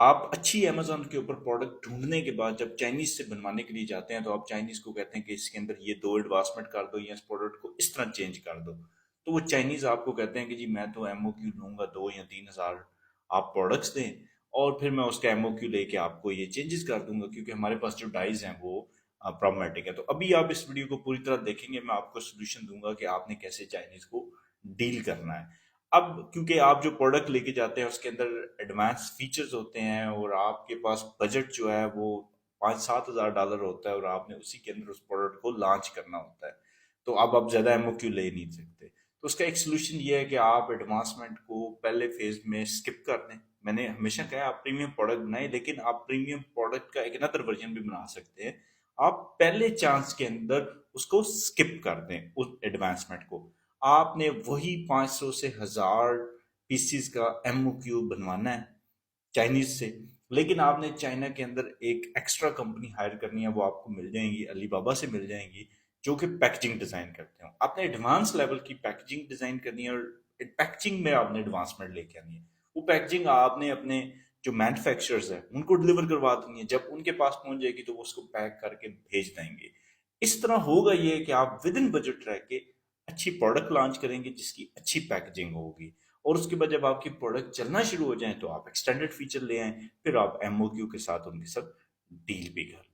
آپ اچھی امیزون کے اوپر پروڈکٹ ڈھونڈنے کے بعد جب چائنیز سے بنوانے کے لیے جاتے ہیں تو آپ چائنیز کو کہتے ہیں کہ اس کے اندر یہ دو ایڈوانسمنٹ کر دو یا اس پروڈکٹ کو اس طرح چینج کر دو، تو وہ چائنیز آپ کو کہتے ہیں کہ جی میں تو ایم او کیو لوں گا 2 یا 3 ہزار، آپ پروڈکٹس دیں اور پھر میں اس کا ایم او کیو لے کے آپ کو یہ چینجز کر دوں گا، کیونکہ ہمارے پاس جو ڈائز ہیں وہ پرابلمٹک ہے۔ تو ابھی آپ اس ویڈیو کو پوری طرح دیکھیں گے، میں آپ کو سولوشن دوں گا کہ آپ نے کیسے چائنیز کو ڈیل کرنا ہے۔ اب کیونکہ آپ جو پروڈکٹ لے کے جاتے ہیں اس کے اندر ایڈوانس فیچرز ہوتے ہیں اور آپ کے پاس بجٹ جو ہے وہ 5-7 ہزار ڈالر ہوتا ہے اور آپ نے اسی کے اندر اس پروڈکٹ کو لانچ کرنا ہوتا ہے، تو اب آپ زیادہ ایم او کیو لے نہیں سکتے۔ تو اس کا ایک سلوشن یہ ہے کہ آپ ایڈوانسمنٹ کو پہلے فیز میں سکپ کر دیں۔ میں نے ہمیشہ کہا آپ پریمیم پروڈکٹ بنائیں، لیکن آپ پریمیم پروڈکٹ کا ایک ندر ورژن بھی بنا سکتے ہیں۔ آپ پہلے چانس کے اندر اس کو سکپ کر دیں، اس ایڈوانسمنٹ کو۔ آپ نے وہی 500 سے 1000 پیسز کا ایم او کیو بنوانا ہے چائنیز سے، لیکن آپ نے چائنا کے اندر ایک ایکسٹرا کمپنی ہائر کرنی ہے، وہ آپ کو مل جائیں گی، علی بابا سے مل جائیں گی، جو کہ پیکجنگ ڈیزائن کرتے ہیں۔ آپ نے ایڈوانس لیول کی پیکجنگ ڈیزائن کرنی ہے اور پیکجنگ میں آپ نے ایڈوانسمنٹ لے کے آنی ہے۔ وہ پیکجنگ آپ نے اپنے جو مینوفیکچررز ہیں ان کو ڈلیور کروا دینی ہے، جب ان کے پاس پہنچ جائے گی تو وہ اس کو پیک کر کے بھیج دیں گے۔ اس طرح ہوگا یہ کہ آپ ود ان بجٹ رہ کے اچھی پروڈکٹ لانچ کریں گے جس کی اچھی پیکجنگ ہوگی، اور اس کے بعد جب آپ کی پروڈکٹ چلنا شروع ہو جائیں تو آپ ایکسٹینڈڈ فیچر لے آئیں، پھر آپ ایم او کیو کے ساتھ ان کے ساتھ ڈیل بھی کر لیں۔